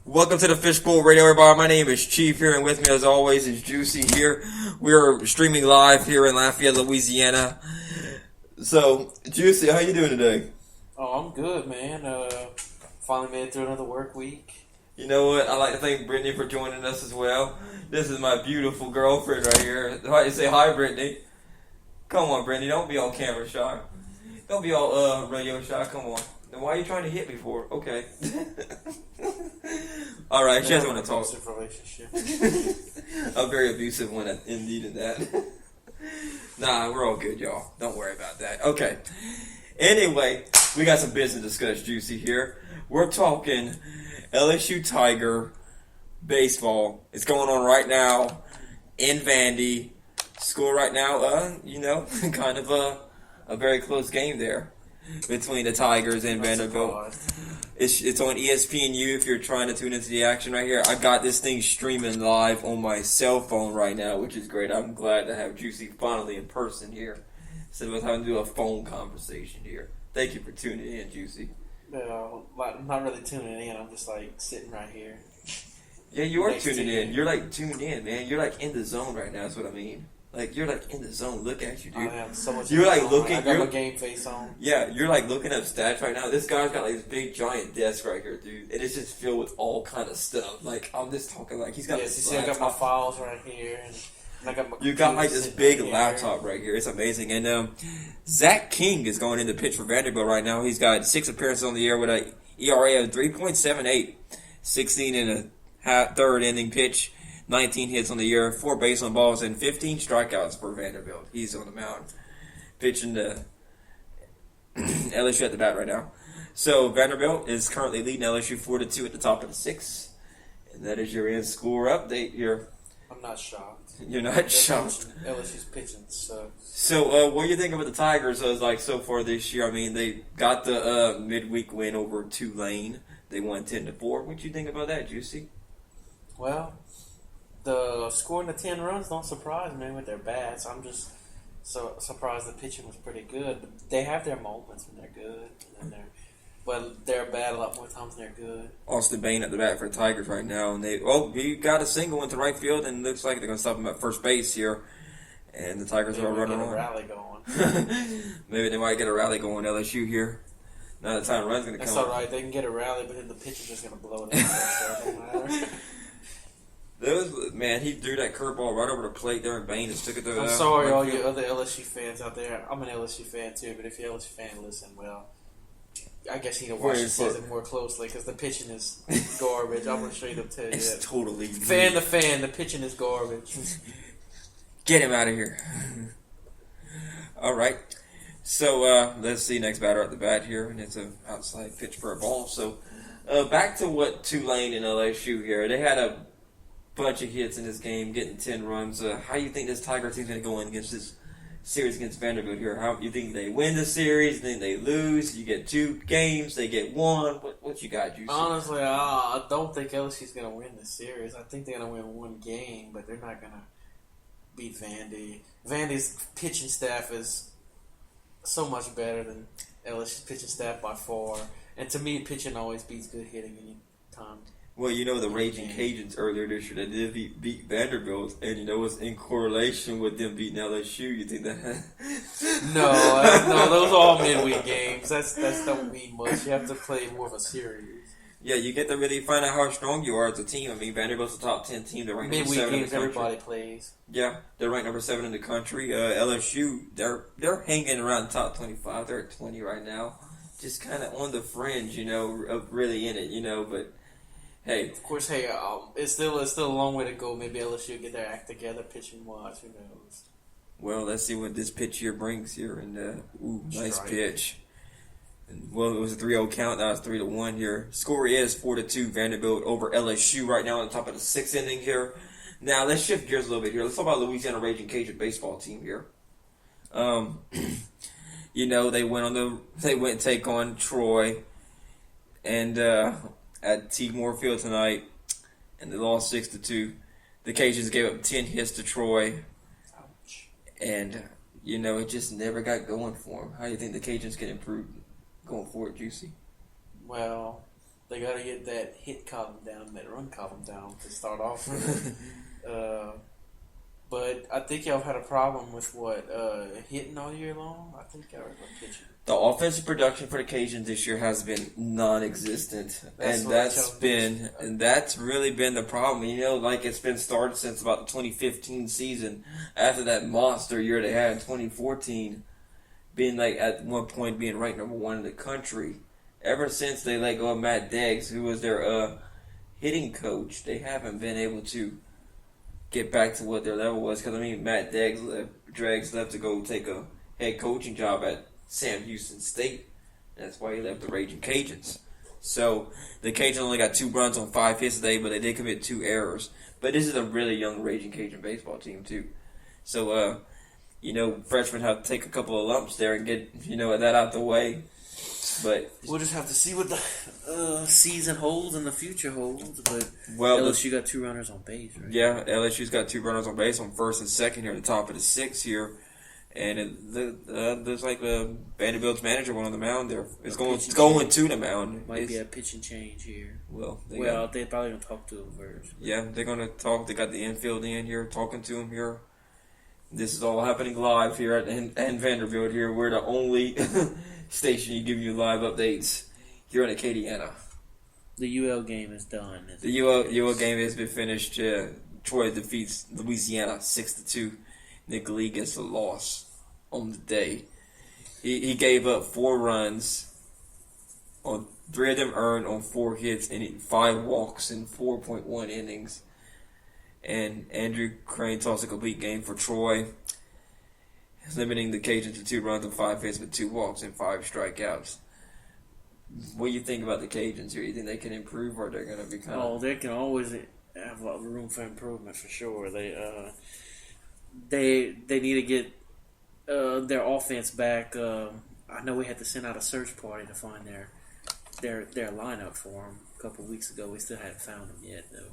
Welcome to the Fishbowl Radio, everybody. My name is Chief here, and with me, as always, is Juicy here. We are streaming live here in Lafayette, Louisiana. So, Juicy, how you doing today? Oh, I'm good, man. Finally made it through another work week. You know what? I'd like to thank Brittany for joining us as well. This is my beautiful girlfriend right here. Say hi, Brittany. Come on, Brittany. Don't be all camera shy. Don't be all radio shy. Come on. Then why are you trying to hit me for? Okay. All right, she doesn't want to talk. Relationship. A very abusive one, indeed, in that. Nah, we're all good, y'all. Don't worry about that. Okay. Anyway, we got some business to discuss, Juicy, here. We're talking LSU Tiger baseball. It's going on right now in Vandy. School right now, kind of a very close game there between the Tigers and Vanderbilt. It's on ESPNU if you're trying to tune into the action right here. I got this thing streaming live on my cell phone right now, which is great. I'm glad to have Juicy finally in person here instead of having to do a phone conversation here. Thank you for tuning in, Juicy. I'm not really tuning in. I'm just like sitting right here. Yeah, you are tuning in. You're like tuned in, man. You're like in the zone right now. That's what I mean. Like, you're like in the zone. Look at you, dude. I have so much. You're like looking. I got my game face on. Yeah, you're like looking up stats right now. This guy's got like this big giant desk right here, dude, and it's just filled with all kind of stuff. Like, I'm just talking like he's got. Yes, you see, I got my files right here, and I got my. You got like this big right laptop right here. It's amazing. And Zach King is going in the pitch for Vanderbilt right now. He's got 6 appearances on the year with a ERA of 3.78, 16 in a third inning pitch. 19 hits on the year, 4 base on balls, and 15 strikeouts for Vanderbilt. He's on the mound, pitching to LSU at the bat right now. So Vanderbilt is currently leading LSU 4-2 at the top of the 6th. And that is your in-score update here. I'm not shocked. You're not shocked. LSU's pitching sucks. So what do you think about the Tigers so far this year? I mean, they got the midweek win over Tulane. They won 10-4. What do you think about that, Juicy? Well, the scoring the 10 runs don't surprise me with their bats. I'm just so surprised the pitching was pretty good. But they have their moments when they're good, but they're bad a lot more times than they're good. Austin Bain at the bat for the Tigers right now, and he got a single into right field, and it looks like they're going to stop him at first base here. And the Tigers are running on. Rally going. Maybe they might get a rally going. LSU here. Now the time run's going to come. That's all right. They can get a rally, but then the pitch is just going to blow it out. So it don't matter. Man, he threw that curveball right over the plate there, and Bain just took it to the. I'm sorry, all you other LSU fans out there. I'm an LSU fan too, but if you're an LSU fan, listen, well, I guess you need to watch the season more closely because the pitching is garbage. I'm going to straight up tell you it's that. Totally. The pitching is garbage. Get him out of here. All right. So let's see next batter at the bat here, and it's an outside pitch for a ball. So back to what Tulane and LSU here. They had a bunch of hits in this game, getting 10 runs. How do you think this Tiger team's going to go in against this series against Vanderbilt here? How you think they win the series? Then they lose? You get 2 games, they get 1. What you got, Juicy? Honestly, I don't think LSU's going to win the series. I think they're going to win 1 game, but they're not going to beat Vandy. Vandy's pitching staff is so much better than LSU's pitching staff by far. And to me, pitching always beats good hitting any time. Well, the Ragin Cajuns earlier this year, they did beat Vanderbilt, and it's in correlation with them beating LSU. You think that? No, those are all midweek games. That don't mean much. You have to play more of a series. Yeah, you get to really find out how strong you are as a team. I mean, Vanderbilt's a top 10 team. They're ranked number 7 in the country. Everybody plays. Yeah, they're ranked number 7 in the country. LSU, they're hanging around the top 25. They're at 20 right now, just kind of on the fringe, of really in it, but. Hey, of course. Hey, it's still a long way to go. Maybe LSU will get their act together, pitching wise. Who knows? Well, let's see what this pitch here brings here. And nice pitch. And, well, it was a 3-0 count. Now it's 3-1 here. Score is 4-2 Vanderbilt over LSU right now on top of the 6th inning here. Now let's shift gears a little bit here. Let's talk about Louisiana Ragin Cajun baseball team here. They went and take on Troy, and. At T. Moore Field tonight, and they lost 6-2. The Cajuns gave up 10 hits to Troy. Ouch. And, it just never got going for them. How do you think the Cajuns can improve going forward, Juicy? Well, They got to get that hit column down, that run column down to start off with. But I think y'all had a problem with hitting all year long. I think y'all were pitching. The offensive production for the Cajuns this year has been non-existent, and that's really been the problem. You know, like it's been started since about the 2015 season. After that monster year they had in 2014, being like at one point being ranked number 1 in the country. Ever since they let go of Matt Deggs, who was their hitting coach, they haven't been able to get back to what their level was. Because I mean, Matt Deggs left to go take a head coaching job at Sam Houston State. That's why he left the Ragin Cajuns. So the Cajuns only got 2 runs on 5 hits today, but they did commit 2 errors. But this is a really young Ragin Cajun baseball team too. So freshmen have to take a couple of lumps there and get that out the way. But we'll just have to see what the season holds and the future holds. But LSU got 2 runners on base, right? Yeah, LSU's got 2 runners on base on first and second here at the top of the 6th here. And there's like Vanderbilt's manager went on the mound there. It's going to the mound. Might be a pitching change here. They're probably going to talk to him first. Yeah, they're going to talk. They got the infield in here talking to him here. This is all happening live here at Vanderbilt here. We're the only station giving you live updates here in Acadiana. The UL game is done. The UL game has been finished. Troy defeats Louisiana 6-2. Nick Lee gets a loss on the day. He gave up 4 runs, on 3 of them earned on 4 hits and 5 walks in 4.1 innings. And Andrew Crane tossed a complete game for Troy, limiting the Cajuns to 2 runs and 5 hits with 2 walks and 5 strikeouts. What do you think about the Cajuns here? You think they can improve, or they're going to be kind of... they can always have room for improvement for sure. They need to get their offense back. I know we had to send out a search party to find their lineup for them a couple of weeks ago. We still haven't found them yet, though.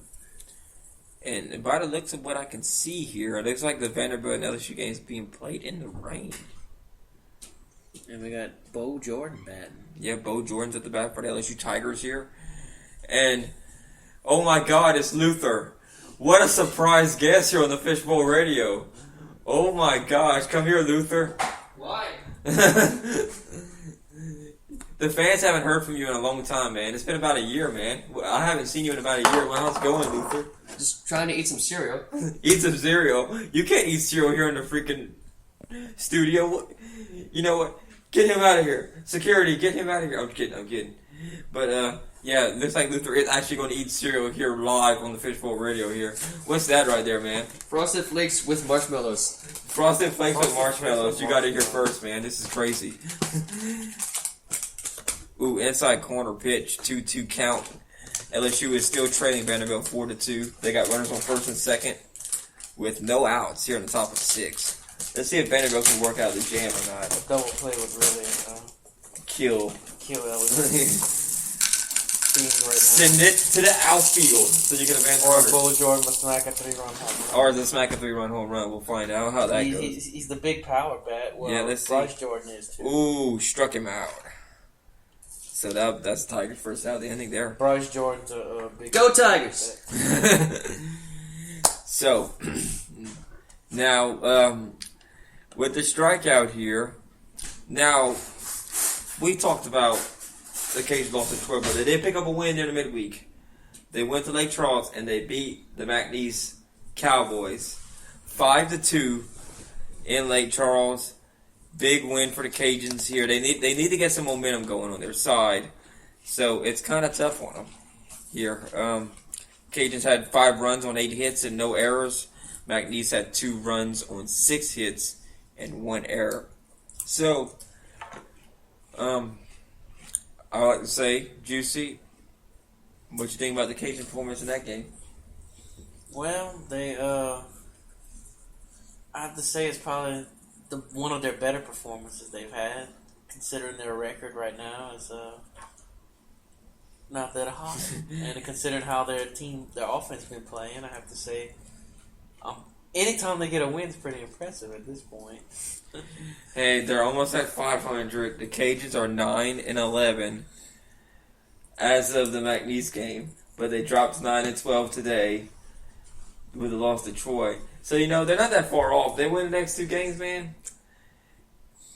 And by the looks of what I can see here, it looks like the Vanderbilt and LSU games being played in the rain. And we got Bo Jordan batting. Yeah, Bo Jordan's at the bat for the LSU Tigers here. And, oh my God, it's Luther. What a surprise guest here on the Fishbowl Radio. Oh my gosh, come here, Luther. Why? The fans haven't heard from you in a long time, man. It's been about a year, man. I haven't seen you in about a year. How's it going, Luther? Just trying to eat some cereal. Eat some cereal? You can't eat cereal here in the freaking studio. You know what? Get him out of here. Security, get him out of here. I'm kidding. But, yeah, looks like Luther is actually going to eat cereal here live on the Fishbowl Radio here. What's that right there, man? Frosted Flakes with marshmallows. Frosted Flakes with marshmallows. You got it here first, man. This is crazy. Ooh, inside corner pitch, 2-2 count. LSU is still trailing Vanderbilt 4-2. They got runners on first and second with no outs here in the top of 6. Let's see if Vanderbilt can work out the jam or not. A double play would really kill LSU. Right Send it to the outfield so you can advance. Or Bo Jordan will smack a 3-run home run. Or the smack a 3-run home run. We'll find out how that goes. He's the big power bat. Well, yeah, let's Bryce see. Jordan is too. Ooh, struck him out. So that's Tigers' first out of the inning there. Bryce Jordan's a big... Go Tigers! So, now, with the strikeout here, now, we talked about the Cajuns lost to Troy, but they did pick up a win there in the midweek. They went to Lake Charles, and they beat the McNeese Cowboys 5-2 in Lake Charles. Big win for the Cajuns here. They need to get some momentum going on their side. So it's kind of tough on them here. Cajuns had 5 runs on 8 hits and no errors. McNeese had 2 runs on 6 hits and 1 error. So, I like to say, Juicy, what you think about the Cajun performance in that game? Well, I have to say it's probably one of their better performances they've had, considering their record right now is not that hot. And considering how their offense has been playing, I have to say, anytime they get a win is pretty impressive at this point. Hey, they're almost at 500. The Cajuns are 9-11. as of the McNeese game, but they dropped 9-12 today with a loss to Troy. So they're not that far off. They win the next 2 games, man.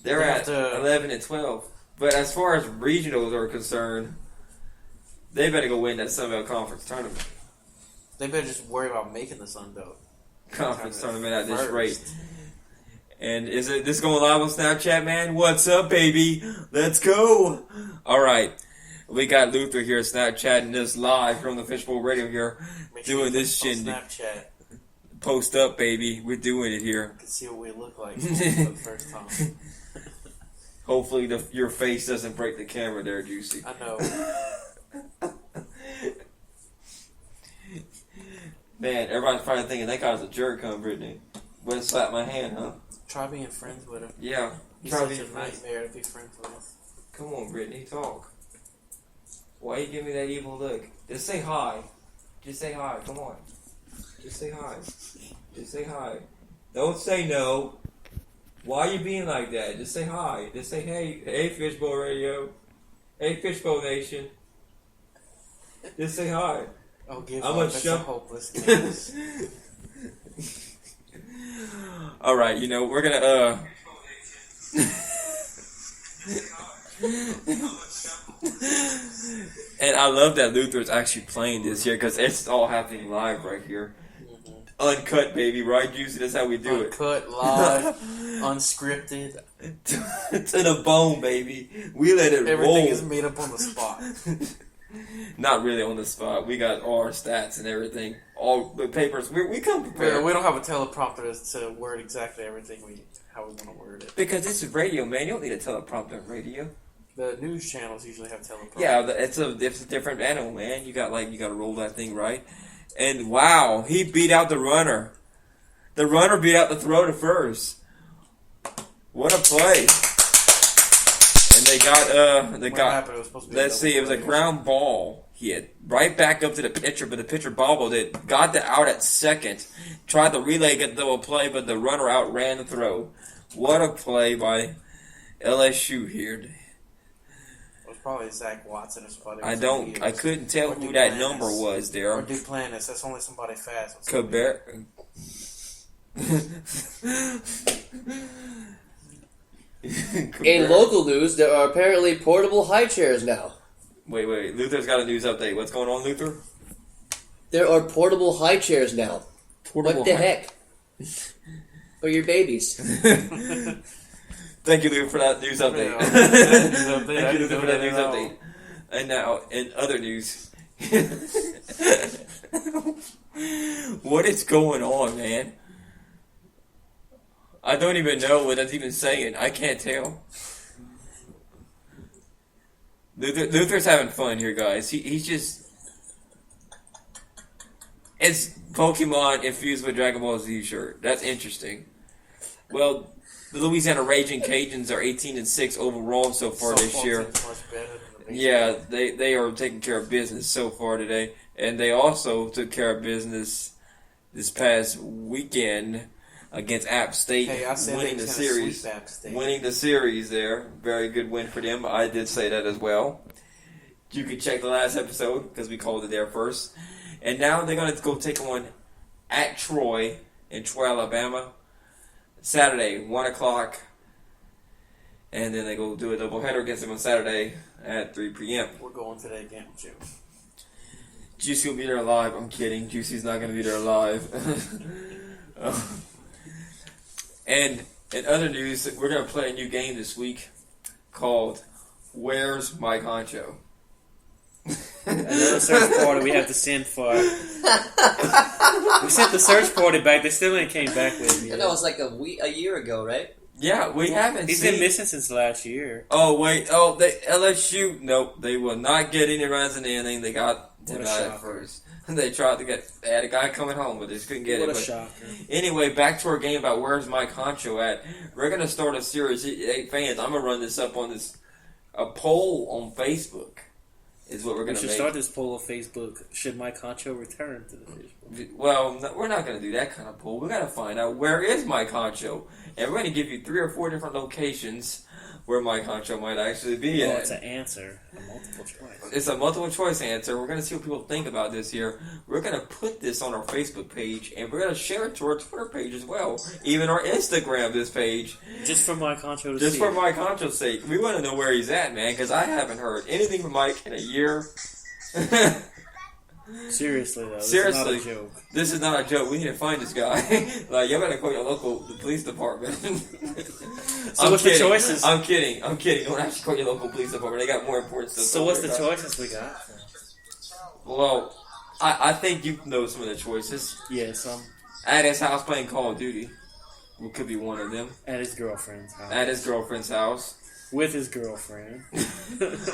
They're at 11-12. But as far as regionals are concerned, they better go win that Sun Belt Conference tournament. They better just worry about making the Sun Belt Conference tournament at this rate. And is this going live on Snapchat, man? What's up, baby? Let's go. All right. We got Luther here Snapchatting this live from the Fishbowl Radio here. Doing this shindig. Snapchat. Post up, baby. We're doing it here. You can see what we look like for the first time. Hopefully your face doesn't break the camera there, Juicy. I know. Man, everybody's probably thinking that guy's a jerk, huh, Brittany? Wouldn't slap my hand, huh? Try being friends with him. Yeah. He's such a nightmare to be friends with. Come on, Brittany, talk. Why you give me that evil look? Just say hi. Just say hi. Come on. Just say hi. Just say hi. Don't say no. Why are you being like that? Just say hi. Just say hey Fishbowl Radio. Hey Fishbowl Nation. Just say hi. Oh, give I'm up. That's a hopeless case. All right, we're gonna and I love that Luther's actually playing this here because it's all happening live right here. Uncut, baby, right, Juicy? That's how we do Uncut, live, unscripted. To the bone, baby. We let it roll. Everything is made up on the spot. Not really on the spot. We got all our stats and everything. All the papers. We come prepared. We don't have a teleprompter to word exactly everything how we want to word it. Because it's radio, man. You don't need a teleprompter in radio. The news channels usually have teleprompters. Yeah, it's a different animal, man. You got to roll that thing right. And wow, he beat out the runner. The runner beat out the thrower first. What a play! And they got let's see, it was a ground ball. He had right back up to the pitcher, but the pitcher bobbled it. Got the out at second. Tried to relay, get the double play, but the runner outran the throw. What a play by LSU here. It was probably Zach Watson or somebody. I couldn't tell who that number was there. Or Duplantis. That's only somebody fast. Caber. In local news, there are apparently portable high chairs now. Wait. Luther's got a news update. What's going on, Luther? There are portable high chairs now. What the heck? For your babies. Thank you, Luther, for that news update. Thank you, Luther, for that news update. And now, in other news. What is going on, man? I don't even know what that's even saying. I can't tell. Luther's having fun here, guys. He's just... It's Pokemon infused with Dragon Ball Z shirt. That's interesting. Well, the Louisiana Ragin Cajuns are 18-6 overall so far this year. Yeah, they are taking care of business so far today. And they also took care of business this past weekend against App State, winning the series. Winning the series there. Very good win for them. I did say that as well. You can check the last episode because we called it there first. And now they're going to go take on at Troy in Troy, Alabama. Saturday, 1 o'clock. And then they go do a doubleheader against them on Saturday at 3 p.m. We're going to that game, Jim. Juicy will be there live. I'm kidding. Juicy's not going to be there live. And in other news, we're going to play a new game this week called Where's My Concho? Another search party we have to send for. We sent the search party back. They still ain't came back with me. And that was like a year ago, right? Yeah, we haven't He's been missing since last year. Oh, wait. Oh, LSU. Nope. They will not get any runs in the inning. They got denied at first. They tried to they had a guy coming home, but they just couldn't get What it. a shocker. Anyway, back to our game about where's my concho at. We're going to start a series. Hey, fans, I'm going to run this up on a poll on Facebook. Is what we're going to make. We should start this poll on Facebook. Should my concho return to the fish? Well, no, we're not going to do that kind of poll. We got to find out where is my concho, and we're going to give you 3 or 4 different locations where Mike Honcho might actually be Oh, at. it's an answer. A multiple choice. It's a multiple choice answer. We're going to see what people think about this here. We're going to put this on our Facebook page, and we're going to share it to our Twitter page as well. Even our Instagram, this page. Just for Mike Honcho to Just see. for Mike Honcho's sake. We want to know where he's at, man, because I haven't heard anything from Mike in a year. Seriously, though. Seriously. This is not a joke. This is not a joke. We need to find this guy. Like, you better call your local police department. So what's the choices? I'm kidding. Don't actually call your local police department. They got more important stuff. So what's the choices we got? Well, I think you know some of the choices. Yeah, some At his house playing Call of Duty. What could be one of them. at his girlfriend's house. At his girlfriend's house. With his girlfriend.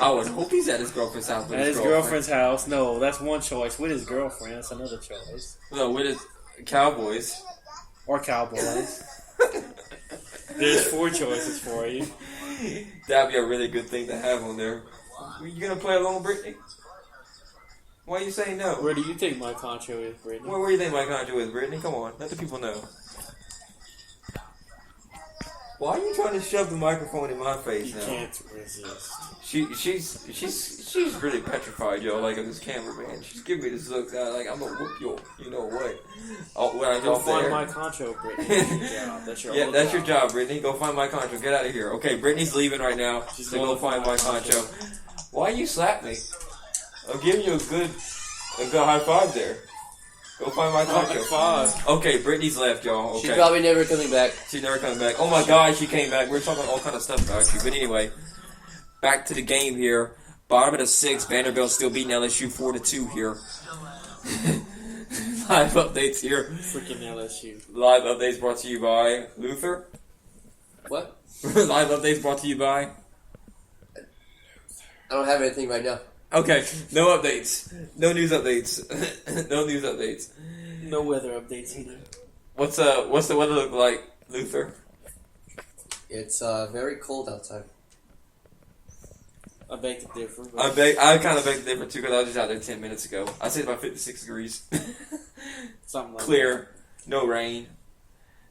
I would hope he's at his girlfriend's house with At his his girlfriend's house. No, that's one choice. With his girlfriend, that's another choice. No, with his Cowboys. Or Cowboys. There's 4 choices for you. That'd be a really good thing to have on there. You gonna play along, Brittany? Why you saying no? Where do you think Mike Honcho is, Brittany? Where do you think Mike Honcho is, Brittany? Come on, let the people know. Why are you trying to shove the microphone in my face You now? can't resist. She's really petrified, yo. Like of this cameraman, she's giving me this look like I'm gonna whoop you. You know what? Oh, when I Go go find there. Mike Honcho, Brittany. That's your job. That's your Yeah, whole that's your job, Brittany. Go find Mike Honcho. Get out of here. Okay, Brittany's leaving right now. She's So go going find to Mike find Honcho. Why you slap me? I'm giving you a good high five there. Go find Mike High Honcho. five. Okay, Brittany's left, y'all. Okay. She's probably never coming back. She's never coming back. Oh my God, she came back. We're talking all kind of stuff about you. But anyway, back to the game here. Bottom of the 6th, Vanderbilt still beating LSU 4-2 here. Live updates here. Freaking LSU. Live updates brought to you by Luther. What? Live updates brought to you by. I don't have anything right now. Okay, no updates. No news updates. No news updates. No weather updates either. What's the weather look like, Luther? It's very cold outside. I beg to differ. I kind of beg to differ too because I was just out there 10 minutes ago. I said about 56 degrees. Something like Clear, no rain.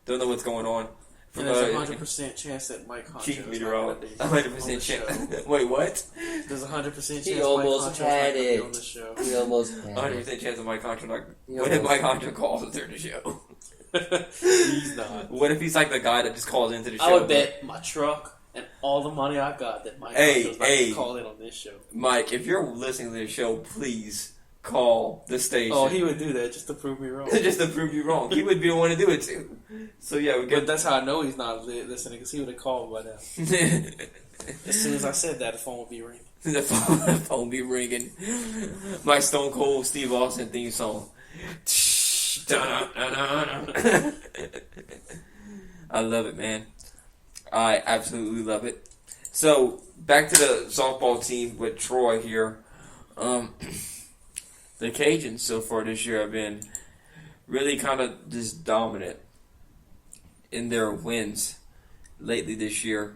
Don't know what's going on. that. And there's a 100% chance that Mike Honcho Chief is meteorologist. not gonna be 100% on the show. chance. Wait, what? There's a 100% chance He Mike almost Honcho's not had gonna be it. on the show. We almost had 100% chance of Mike Honcho not. Yeah, What if well- Mike Honcho calls during the show? He's not. What if he's like the guy that just calls into the show? I would bet my truck and all the money I got that Mike Hey, Honcho's not hey. gonna call in on this show. Mike, if you're listening to the show, please call the station. Oh, he would do that just to prove me wrong. just to prove you wrong. He would be the one to do it too. So yeah, we But get that's how I know he's not listening, because he would have called by now. the As soon as I said that, the phone would be ringing. phone be ringing. My Stone Cold Steve Austin theme song. I love it, man. I absolutely love it. So back to the softball team with Troy here. The Cajuns so far this year have been really kind of just dominant in their wins lately this year.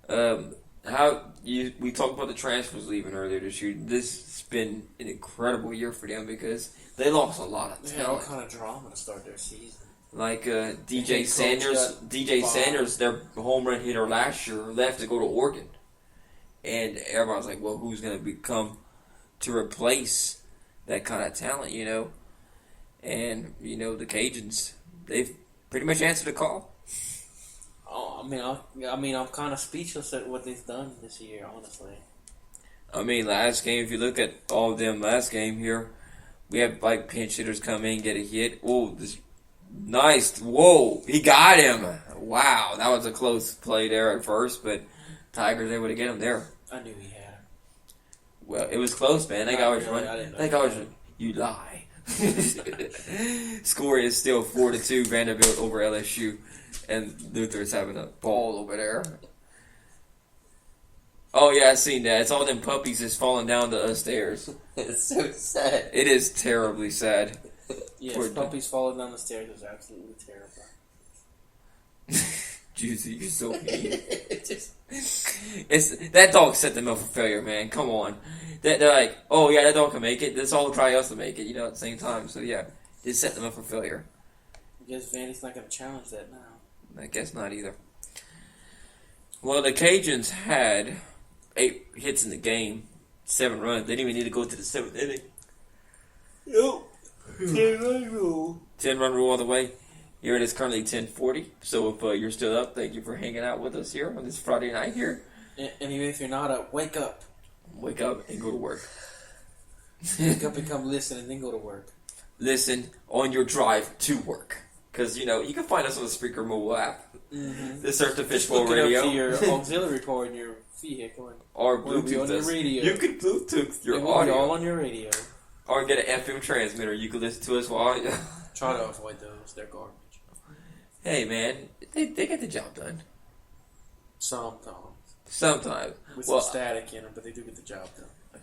We talked about the transfers leaving earlier this year. This has been an incredible year for them because they lost a lot of They had all talent. kind of drama to start their season. Like DJ Head coach Sanders, got DJ fired. Sanders, their home run hitter last year, left to go to Oregon, and everybody's like, "Well, who's going to come to replace that kind of talent?" You know, and the Cajuns, they've pretty much answered the call. Oh, I'm kind of speechless at what they've done this year, honestly. I mean, last game, if you look at all of them last game here, we have like pinch hitters come in, get a hit. Oh, this nice. Whoa, he got him. Wow, that was a close play there at first, but Tigers able to get him there. I knew he had him. Well, it was close, man. That guy was Really? I running. didn't know That guy was. You lie. Score is still 4-2 Vanderbilt over LSU, and Luther's having a ball over there. Oh yeah, I seen that. It's all them puppies just falling down the stairs. It's so sad. It is terribly sad. Yes, Poor puppies falling down the stairs is absolutely terrible. Juicy, you're so mean. It's just- That dog set them up for failure, man. Come on. They're like, oh yeah, that dog can make it. Let's all try else to make it, at the same time. So yeah, it set them up for failure. I guess Vandy's not going to challenge that now. I guess not either. Well, the Cajuns had 8 hits in the game, 7 runs. They didn't even need to go to the 7th inning. Yep. 10-run rule. 10-run rule all the way. Here it is currently 10:40. So if you're still up, thank you for hanging out with us here on this Friday night here. And even if you're not up, wake up. Wake up and go to work. Wake up and come listen and then go to work. Listen on your drive to work. Because, you can find us on the Spreaker mobile app. Mm-hmm. The Search the Just Fishbowl hook it Radio. up to your auxiliary cord in your vehicle. Or Or be Bluetooth on your us. radio. You can Bluetooth your It will be audio. all on your radio. Or get an FM transmitter. You can listen to us while... Try to avoid those. They're garbage. Hey, man. They get the job done. Sometimes. With some static in them, but they do get the job done.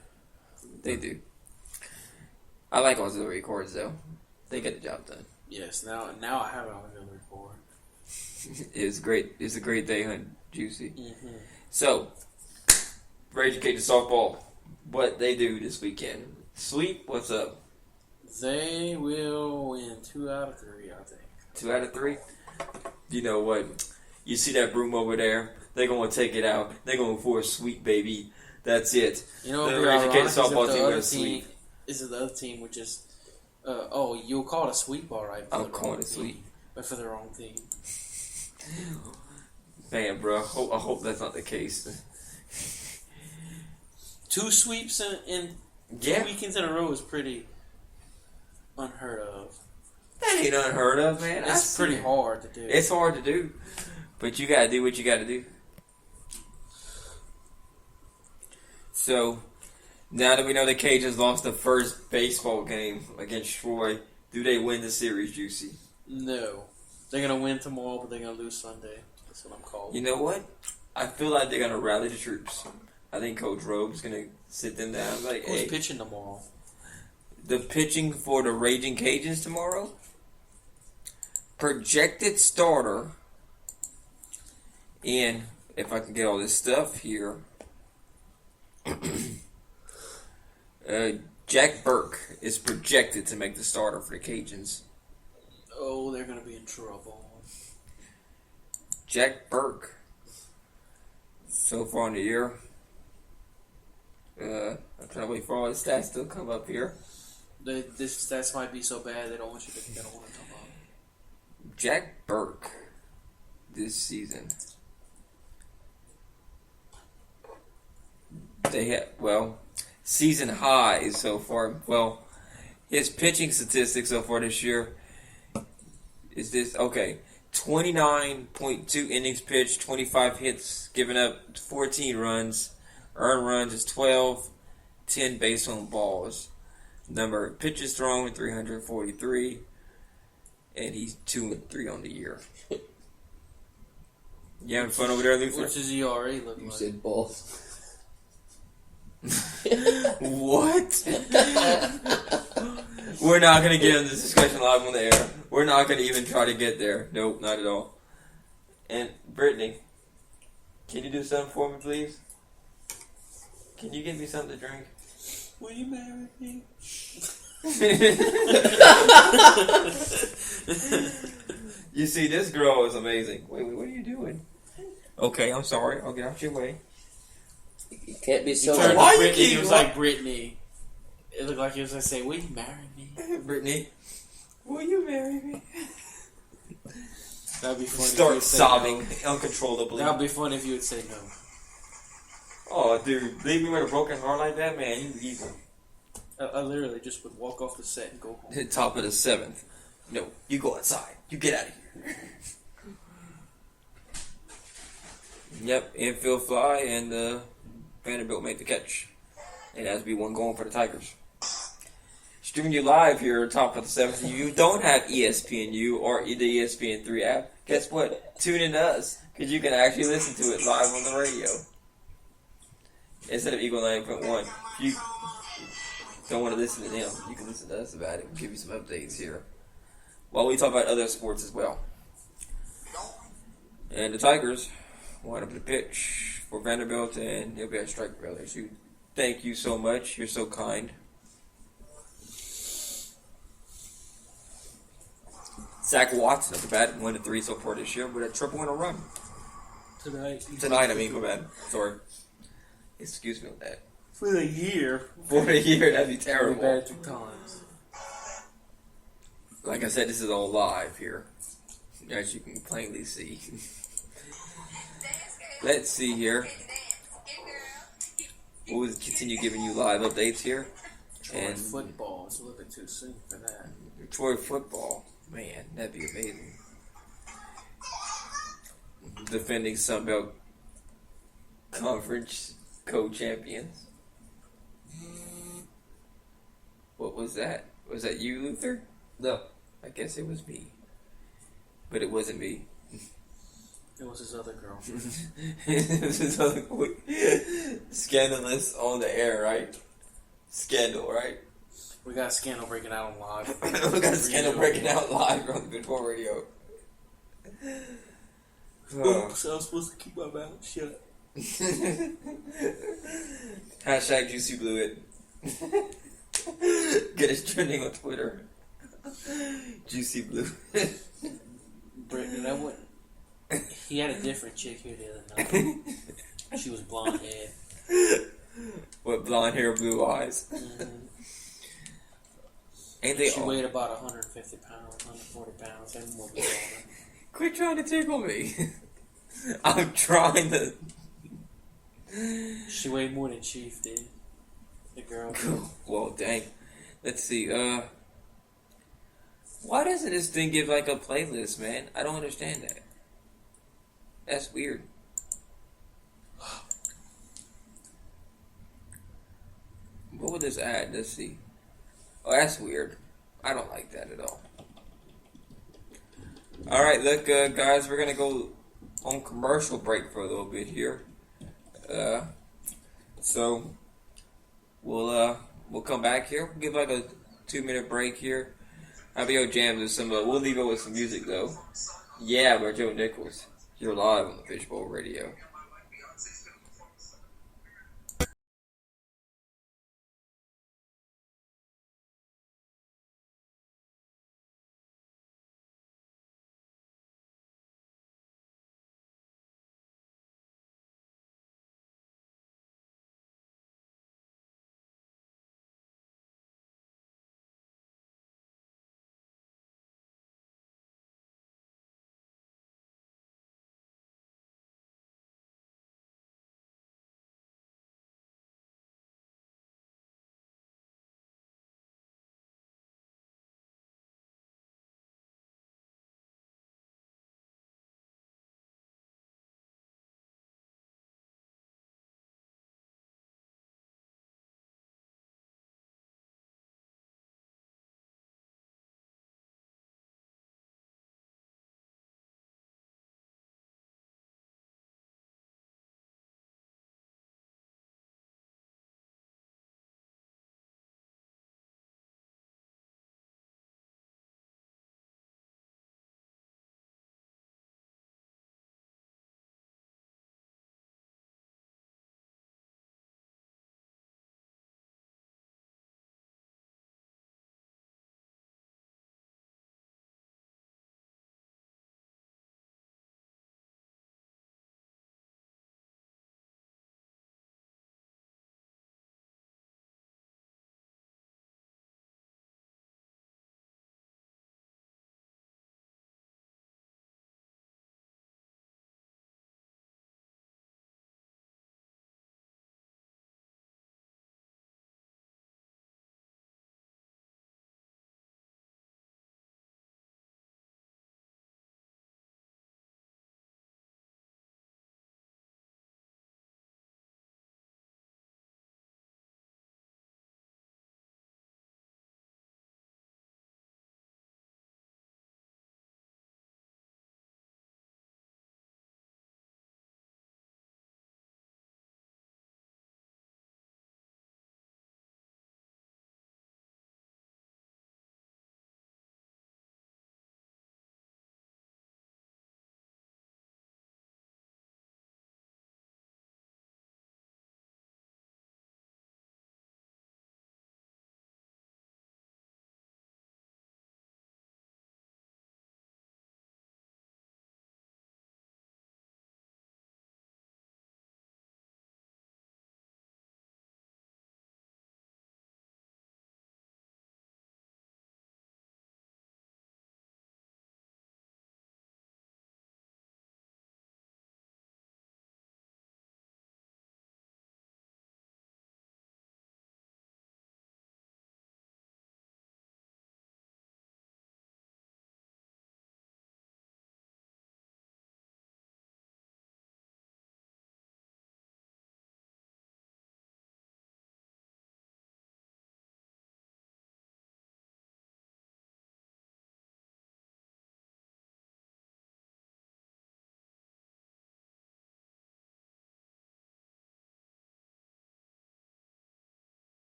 They do. I like auxiliary cords, though. They get the job done. Yes, now I have an auxiliary cord. It's great. It's a great day, huh, Juicy? Mm-hmm. So, Ragin' Cajun softball. What they do this weekend? Sweep, what's up? They will win 2 out of 3, I think. 2 out of 3? You know what? You see that broom over there? They're going to take it out. They're going for a sweep, baby. That's it. You know, The the Ragin' Cajun softball softball team team will sweep. is the other team, which is, you'll call it a sweep, all right. I'll call it a sweep. But for the wrong team. Man, bro, I hope that's not the case. 2 sweeps in 2 weekends in a row is pretty unheard of. That ain't unheard of, man. It's pretty hard to do. It's hard to do, but you gotta do what you gotta do. So, now that we know the Cajuns lost the first baseball game against Troy, do they win the series, Juicy? No. They're going to win tomorrow, but they're going to lose Sunday. That's what I'm calling. You know what? I feel like they're gonna rally the troops. I think Coach Robe's gonna sit them down. Like, Who's hey, pitching tomorrow? the pitching for the Ragin' Cajuns tomorrow. Projected starter. And if I can get all this stuff here, Jack Burke is projected to make the starter for the Cajuns. Oh, they're going to be in trouble. Jack Burke, so far in the year, I'm trying to wait for all his stats to come up here. This stats might be so bad they don't want to come up. Jack Burke this season. They had, season highs so far. Well, his pitching statistics so far this year is this. Okay, 29.2 innings pitched, 25 hits, given up 14 runs. Earned runs is 12, 10 base on balls. Number of pitches thrown, 343. And he's 2-3 on the year. You having fun over there, Luther? What's his ERA look You like? said balls. What? We're not going to get into this discussion live on the air. We're not going to even try to get there. Nope, not at all. And Brittany, can you do something for me, please? Can you get me something to drink? Will you marry me? You see, this girl is amazing. Wait, what are you doing? Okay, I'm sorry. I'll get out your way. You can't be He so. turned Why to you Brittany. keep- It was like Brittany. It looked like he was going to say, will you marry me? Brittany, will you marry me? That would be funny. Start sobbing uncontrollably. That would be funny if you would say no. Oh, dude, leave me with a broken heart like that, man. You evil. I literally just would walk off the set and go home. Hit top of the 7th. No, you go outside. You get out of here. Yep, infield fly, and Vanderbilt made the catch. It has to be one going for the Tigers. Streaming you live here, top of the 7th. You don't have ESPNU or the ESPN3 app. Guess what? Tune in to us, because you can actually listen to it live on the radio. Instead of Eagle 9.1. If you don't want to listen to them, you can listen to us about it. We'll give you some updates here. While we talk about other sports as well. And the Tigers wind up the pitch for Vanderbilt, and he'll be at strike for LSU. Thank you so much. You're so kind. Zach Watson at the bat, 1-3 so far this year, with a triple and a run. Tonight, I mean, my bad. Sorry. Excuse me on that. For the year. For the year, that'd be terrible. Bad 2 times. Like I said, this is all live here, as you can plainly see. Let's see here. We'll continue giving you live updates here. And football. It's a little bit too soon for that. Troy football. Man, that'd be amazing. Defending Sunbelt Conference co-champions. What was that? Was that you, Luther? No. I guess it was me. But it wasn't me. It was his other girlfriend. His other scandalous on the air, right? Scandal, right? We got a scandal breaking out on live. We got a scandal breaking out live on the Before Radio. Oops, I was supposed to keep my mouth shut. Hashtag Juicy Blew It. Get us trending on Twitter. Juicy Blue. Brittany, that wouldn't. He had a different chick here the other night. She was blonde head. What, blonde hair, blue eyes? Mm-hmm. Ain't they she all? weighed about 150 pounds, 140 pounds. And more than Quit trying to tickle me. I'm trying to. She weighed more than Chief did. The girl. Well, dang. Let's see. Why doesn't this thing give like a playlist, man? I don't understand that. That's weird. What would this add? Let's see. Oh, that's weird. I don't like that at all. Alright, look, guys, we're gonna go on commercial break for a little bit here. So we'll come back here. We'll give like a 2-minute break here. I'll be jams with some. We'll leave it with some music though. Yeah, by Joe Nichols. You're live on the Fishbowl Radio.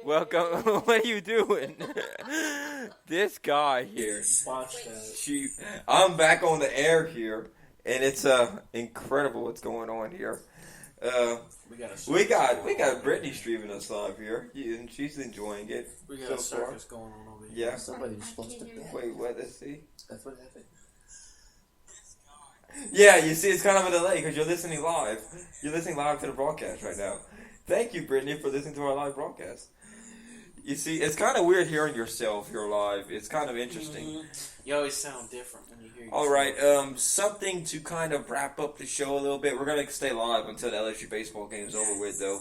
Welcome. What are you doing? This guy here. Watch that. I'm back on the air here, and it's incredible what's going on here. We got Brittany streaming us live here, and she's enjoying it. We got a circus going on over here. Yeah. Somebody just lost a bet. Wait, what? Let's see. That's what happened. Yeah, you see, it's kind of a delay because you're listening live. You're listening live to the broadcast right now. Thank you, Brittany, for listening to our live broadcast. You see, it's kind of weird hearing yourself here live. It's kind of interesting. Mm-hmm. You always sound different when you hear yourself. All right, something to kind of wrap up the show a little bit. We're going to stay live until the LSU baseball game is over with, though.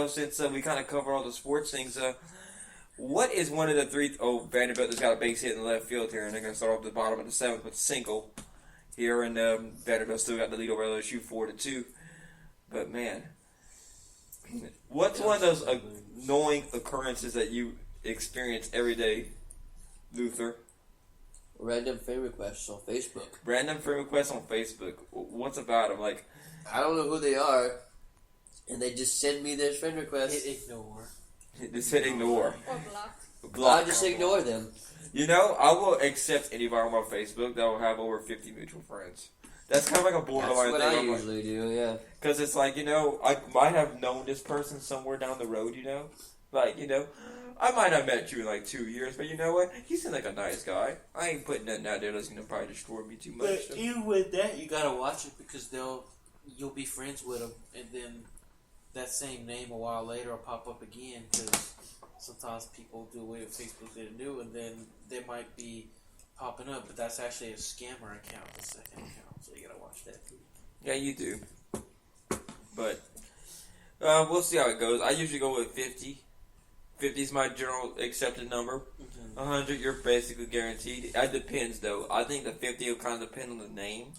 Since we kind of cover all the sports things, what is one of the three... Oh, Vanderbilt has got a base hit in the left field here, and they're going to start off the bottom of the seventh with a single here, and Vanderbilt still got the lead over LSU 4-2. But, man, what's one of those annoying occurrences that you experience every day, Luther? Random friend requests on Facebook. Random friend requests on Facebook. What's about them? Like, I don't know who they are, and they just send me their friend requests. Hit ignore. Just hit ignore. Or block. Block. I just ignore them. You know, I will accept anybody on my Facebook that will have over 50 mutual friends. That's kind of like a That's borderline what thing. I usually do, yeah. Because it's like, I might have known this person somewhere down the road, Like, I might not met you in like 2 years, but you know what? He seems like a nice guy. I ain't putting nothing out there that's going to probably destroy me too much. But even with that, you gotta watch it because you'll be friends with them, and then that same name a while later will pop up again because sometimes people do away with Facebook didn't do, and then they might be popping up, but that's actually a scammer account, the second account, so you gotta watch that too. Yeah, you do. But we'll see how it goes. I usually go with 50. 50 is my general accepted number. 100, you're basically guaranteed. It depends, though. I think the 50 will kind of depend on the name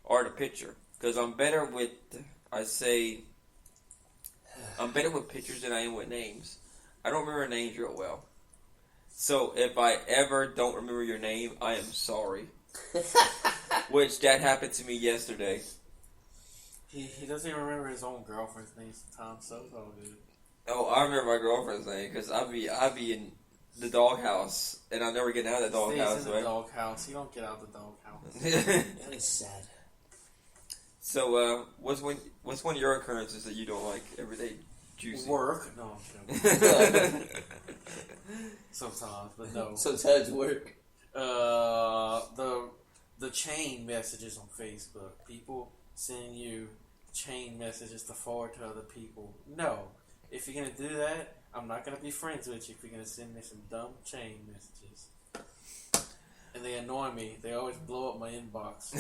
or the picture. Because I'm better with pictures than I am with names. I don't remember names real well. So if I ever don't remember your name, I am sorry. Which that happened to me yesterday. He doesn't even remember his own girlfriend's name sometimes, so it's all good. Oh, I remember my girlfriend's name because I'd be in the doghouse and I never get out of the doghouse. Stays in the doghouse. You don't get out of the doghouse. That is sad. So, what's one of your occurrences that you don't like every day, Juicy? Work? No, I'm kidding. Sometimes, but no. Sometimes work. The chain messages on Facebook. People sending you chain messages to forward to other people. No. If you're going to do that, I'm not going to be friends with you if you're going to send me some dumb chain messages. And they annoy me. They always blow up my inbox.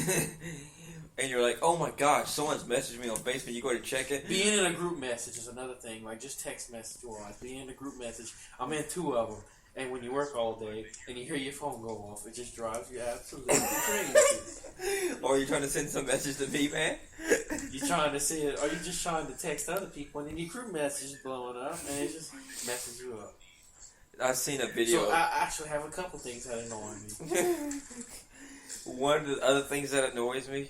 And you're like, oh my gosh, someone's messaged me on Facebook. You go to check it. Being in a group message is another thing. Like, just text message wise. Being in a group message. I'm in 2 of them. And when you work all day and you hear your phone go off, it just drives you absolutely crazy. Or you're trying to send some message to me, man? You're trying to see it, or you're just trying to text other people, and then your group message is blowing up, and it just messes you up. I've seen a video. So I actually have a couple things that annoy me. One of the other things that annoys me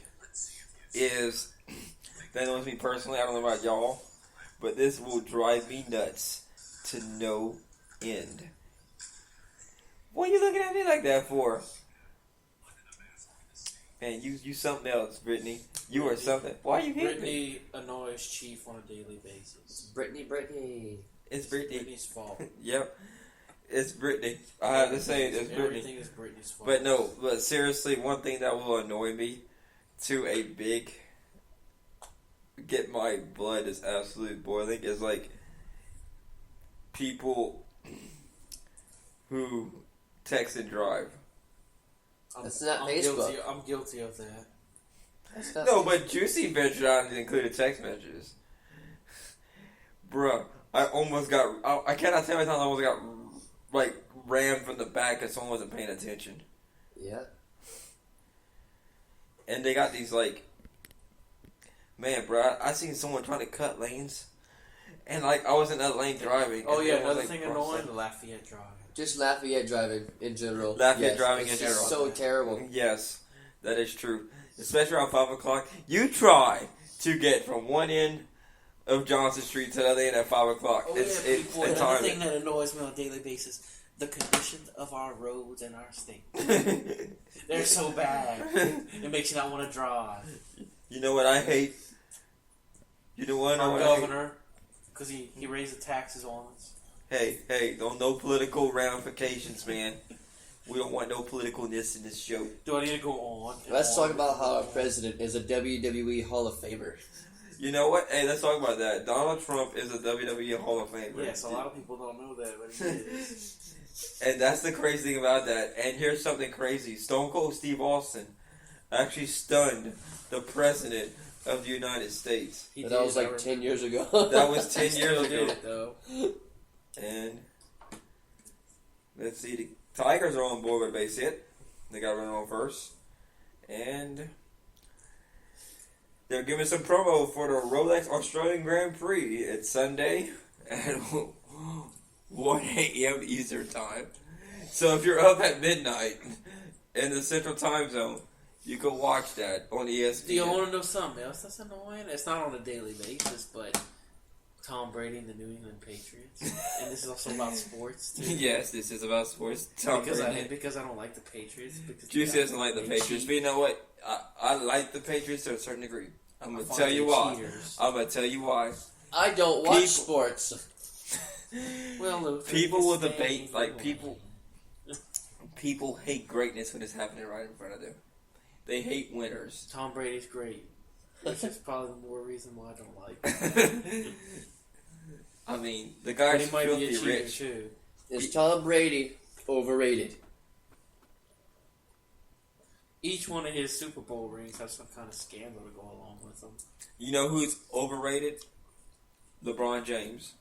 personally. I don't know about y'all, but this will drive me nuts to no end. What are you looking at me like that for? Man, you something else, Brittany. You are something. Why are you hitting me? Brittany annoys Chief on a daily basis. Brittany. It's Brittany. Brittany's fault. Yep. It's Brittany. I have to say it. It's Brittany. Everything is Brittany's fault. But seriously, one thing that will annoy me to a big get my blood is absolutely boiling is like people who text and drive. That's not Facebook. I'm guilty of that. That's not No, but Juicy ventured out and included text messages. Bruh, I cannot tell you how many times I almost got rammed from the back because someone wasn't paying attention. Yeah. And they got these man, bro, I seen someone trying to cut lanes, and I was in that lane driving. Oh and yeah, was another thing annoying: Lafayette driving. Just Lafayette driving in general. Lafayette driving in it's general. So terrible. Yes, that is true. Especially around 5 o'clock. You try to get from one end of Johnson Street to the other end at 5 o'clock. Oh, It's people, it's another time. thing that annoys me on a daily basis, the condition of our roads in our state. They're so bad. It makes you not want to drive. You know what I hate? You know what? Our governor, because he raised the taxes on us. Hey, no political ramifications, man. We don't want no politicalness in this show. Do I need to go on? Let's talk about how our president is a WWE Hall of Famer. You know what? Hey, let's talk about that. Donald Trump is a WWE Hall of Famer. Yes, a lot of people don't know that, but he is. And that's the crazy thing about that. And here's something crazy. Stone Cold Steve Austin actually stunned the president of the United States. That was like 10 years ago. That was 10 years ago. Did it, though. And let's see, the Tigers are on board with a base hit. They got to run on first. And they're giving some promo for the Rolex Australian Grand Prix. It's Sunday at 1 a.m. Eastern Time. So if you're up at midnight in the Central Time Zone, you can watch that on ESPN. Do you want to know something else that's annoying? It's not on a daily basis, but Tom Brady and the New England Patriots. And this is also about sports, too. Yes, this is about sports. Tom because Brady. I don't like the Patriots. Juicy doesn't like the Patriots, but you know what? I like the Patriots to a certain degree. I'm gonna tell you why. Cheaters. I'm gonna tell you why. I don't watch sports. Well, look, People will debate like people hate greatness when it's happening right in front of them. They hate winners. Tom Brady's great. Which is probably more reason why I don't like him. I mean, the But guy's he might be a filthy cheater, rich. too. Is Tom Brady overrated? Each one of his Super Bowl rings has some kind of scandal to go along with them. You know who's overrated? LeBron James.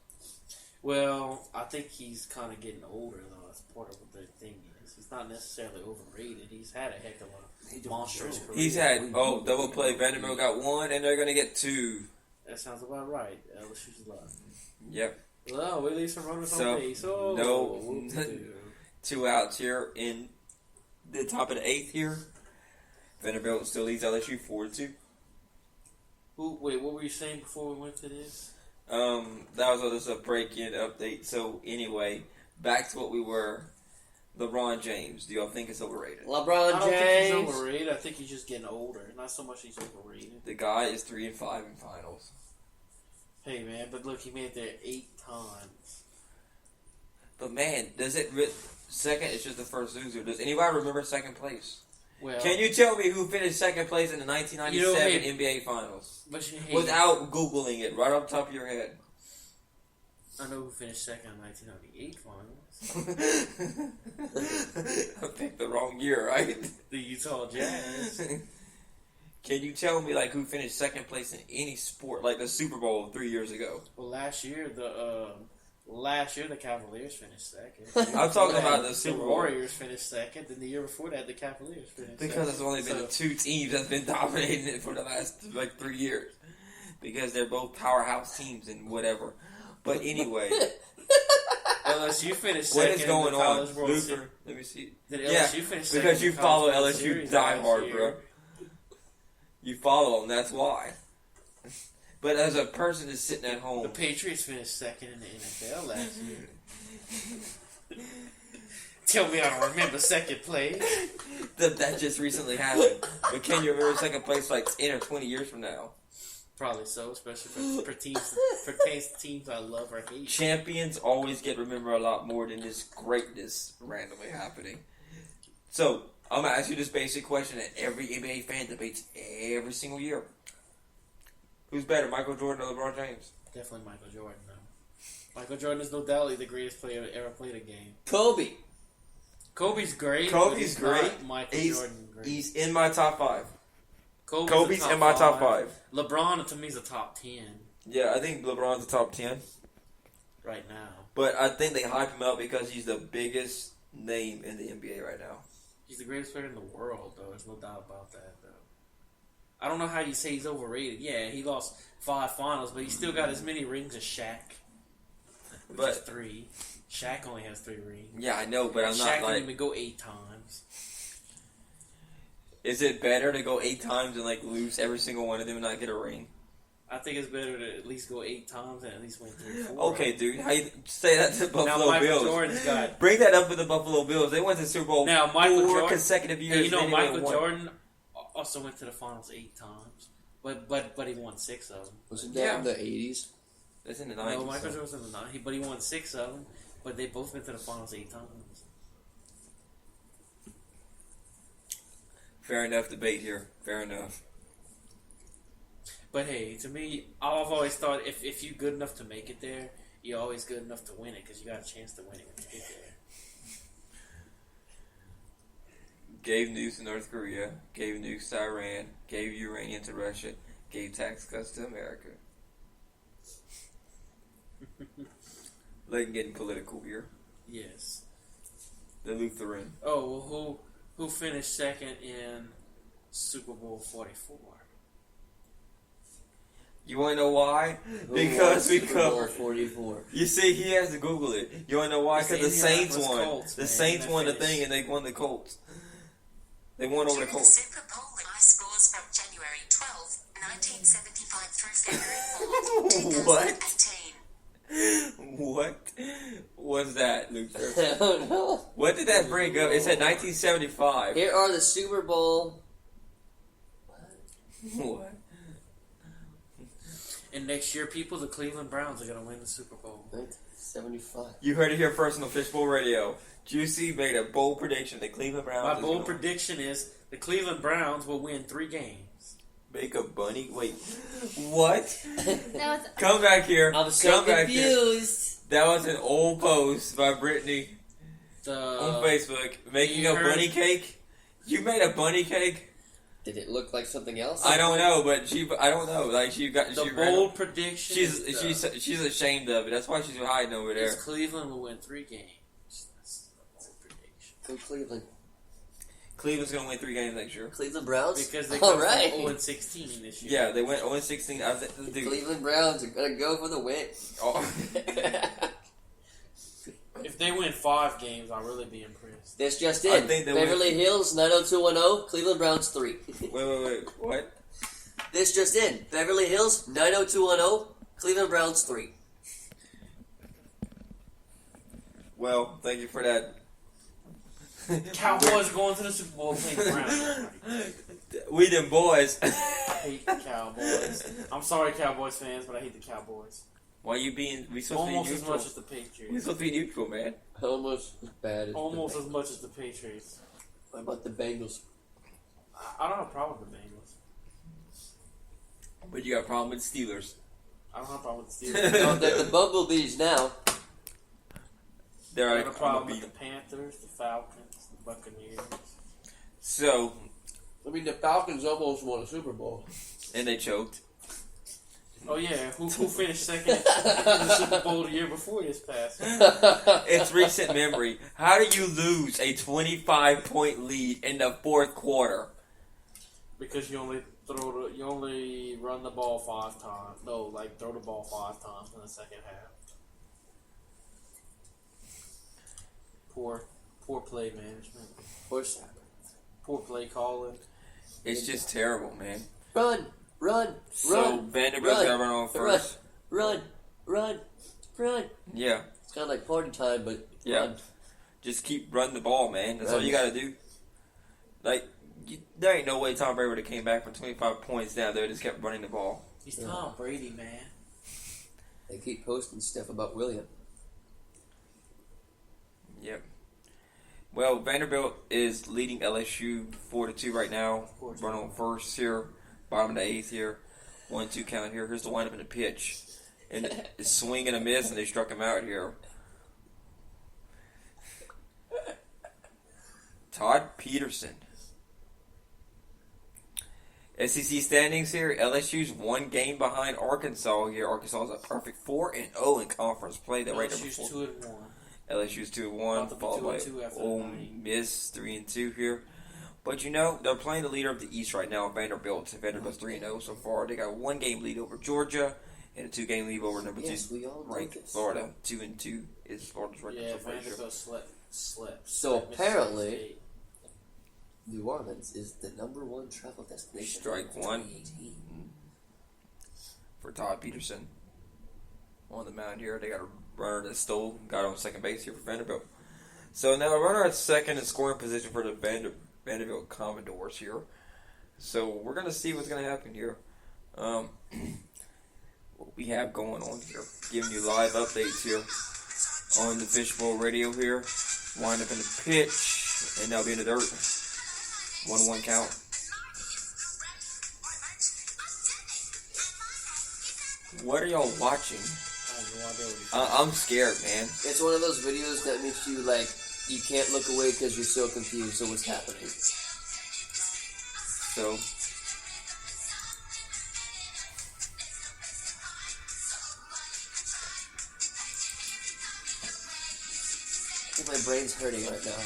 Well, I think he's kind of getting older, though. That's part of what the thing is. He's not necessarily overrated. He's had a heck of a monstrous career. He's had double play. Vanderbilt got 1, and they're gonna get 2. That sounds about right. LSU's love. Yep. Well, we leave some runners So, on base. Oh, no. whoop-de-doo. 2 outs here in the top of the 8th here. Vanderbilt still leads LSU 4-2. Wait, what were you saying before we went to this? That was just a break-in update. So anyway, back to what we were. LeBron James. Do y'all think it's overrated? LeBron I don't think James. he's overrated. I think he's just getting older. Not so much he's overrated. The guy is 3-5 in finals. Hey, man, but look, he made it there 8 times. But man, does it second? It's just the first loser. Does anybody remember second place? Well, Can you tell me who finished second place in the 1997 NBA Finals but you hate without Googling it right off the top of your head? I know who finished second in 1998 finals. I picked the wrong year, right? The Utah Jazz. Can you tell me like who finished second place in any sport, like the Super Bowl 3 years ago? Well, last year the Cavaliers finished second. I'm talking about the Super The Bowl. Warriors finished second, and the year before that the Cavaliers finished Because second. it's only been the 2 teams that's been dominating it for the last 3 years. Because they're both powerhouse teams and whatever. But anyway, LSU finished what second is going in the on, College World Luther? Series. Let me see. Did Yeah, LSU finish second because in you the follow College World LSU Series die last hard, year. bro. You follow them, that's why. But as a person that's sitting at The home, Patriots finished second in the NFL last year. Tell me I don't remember second place. that just recently happened. But can you remember second place like 10 or 20 years from now? Probably so, especially for teams I love or hate. Champions always get remembered a lot more than this greatness randomly happening. So, I'm going to ask you this basic question that every NBA fan debates every single year. Who's better, Michael Jordan or LeBron James? Definitely Michael Jordan, though. Michael Jordan is no doubt the greatest player to ever played a game. Kobe. Kobe's great. Kobe's but he's great. Not Michael Jordan great. He's in my top 5. Kobe's in my top 5. LeBron, to me, is a top 10 Yeah, I think LeBron's the top 10. right now. But I think they hype him up because he's the biggest name in the NBA right now. He's the greatest player in the world, though. There's no doubt about that, though. I don't know how you say he's overrated. Yeah, he lost 5 finals, but he still got as many rings as Shaq. Which is 3. Shaq only has 3 rings. Yeah, I know, but I'm Shaq not didn't like... even go 8 times. Is it better to go 8 times and like lose every single one of them and not get a ring? I think it's better to at least go 8 times and at least win 3 or 4. Okay, dude. How you say that to the Now Buffalo Michael Bills? Jordan's got. Bring that up with the Buffalo Bills. They went to the Super Bowl Now Michael 4 Jordan, consecutive years. you know and they Michael won. Jordan also went to the finals 8 times, but he won 6 of them. Wasn't that in the 80s? That's in the 90s. No, Michael so. Jordan was in the 90s, but he won 6 of them. But they both went to the finals 8 times. Fair enough debate here. Fair enough. But hey, to me, I've always thought if you're good enough to make it there, you're always good enough to win it because you got a chance to win it when you get there. Gave nukes to North Korea. Gave nukes to Iran. Gave uranium to Russia. Gave tax cuts to America. Like getting political here. Yes. The Lutheran. Oh, well, who finished second in Super Bowl 44? You want to know why? Who Because won we Super Bowl covered. 44. You see, he has to Google it. You want to know why? It's Because the the Saints Indianapolis won. Colts, The man. Saints They won the finished. thing, and they won the Colts. They won over the Here are the Colts. Super Bowl scores from January 12, 1975 through February 4, What? 2018. What was that, Luke? I don't know. What did that bring up? It said 1975. Here are the Super Bowl. What? And next year, people, the Cleveland Browns are going to win the Super Bowl. 1975. You heard it here first on the Fishbowl Radio. Juicy made a bold prediction. The Cleveland Browns. My is bold gonna prediction is the Cleveland Browns will win 3 games. make a bunny. Wait, what? That was Come back here. I'm so Come back here. confused. That was an old post by Brittany The on Facebook making you a heard- bunny cake. You made a bunny cake? Did it look like something else? I don't know, but I don't know. Like she got. the she bold prediction She's ashamed of it. That's why she's hiding over there. is Cleveland will win 3 games. That's a prediction. Go Cleveland. Cleveland's gonna win 3 games next year. Cleveland Browns? Because they All go right. from 0-16 this year. Yeah, they went 0-16. Dude. Cleveland Browns are going to go for the win. Oh. If they win 5 games, I'll really be impressed. This just I in. think they Beverly Hills 90210, Cleveland Browns 3. Wait. What? This just in. Beverly Hills 90210, Cleveland Browns 3. Well, thank you for that. Cowboys are going to the Super Bowl playing the Browns. We them boys. I hate the Cowboys. I'm sorry, Cowboys fans, but I hate the Cowboys. Why you being? We supposed Almost to be as neutral. much as the We Patriots. supposed to be neutral, man. Almost as bad as Almost the as much as the Patriots. What about the Bengals? I don't have a problem with the Bengals. But you got a problem with the Steelers. I don't have a problem with the Steelers. No, they're the Bumblebees now. They're I like, have a I'm problem gonna with beat the Panthers, the Falcons, the Buccaneers. So, I mean, the Falcons almost won a Super Bowl. and they choked. Oh yeah, who finished second in the Super Bowl the year before this past? It's recent memory. How do you lose a 25-point lead in the 4th quarter? Because you only run the ball 5 times. No, like throw the ball 5 times in the second half. Poor play management. Poor play calling. It's just terrible, man. Run! So Vanderbilt's got to run on first. Run! Yeah, It's kind of like party time, but yeah. run. Just keep running the ball, man. That's all Run. you got to do. Like, there ain't no way Tom Brady would have came back from 25 points down there. Just kept running the ball. He's Tom Brady, man. They keep posting stuff about William. Yep. Well, Vanderbilt is leading LSU 4-2 right now. course. Run on first here, bottom of the 8th here. 1-2 count here. Here's the windup in the pitch. And it's swing and a miss, and they struck him out here. Todd Peterson. SEC standings here. LSU's 1 game behind Arkansas here. Arkansas is a perfect 4-0 in conference play. They're right number LSU's 4. 2-1. LSU's 2-1, About to be followed by 2-2 after Ole tonight. Miss 3-2 here. But you know, they're playing the leader of the East right now, Vanderbilt. Vanderbilt's 3-0 so far. They got a 1-game lead over Georgia and a 2-game lead over number 2 Yes, we all know ranked this. Florida. 2-2 is Florida's record Yeah, so far. Vanderbilt slept. So Mississippi apparently- State. New Orleans is the #1 travel destination. Strike for one. 2018. for Todd Peterson on the mound here. They got a runner that stole, got on second base here for Vanderbilt. So now a runner at second in scoring position for the Vanderbilt Commodores here. So we're going to see what's going to happen here. What we have going on here. Giving you live updates here on the Fishbowl Radio here. Wind up in the pitch, and now be in the dirt. 1-1 count. What are y'all watching? I'm scared, man. It's one of those videos that makes you like, you can't look away because you're so confused at what's happening. So, I think my brain's hurting right now.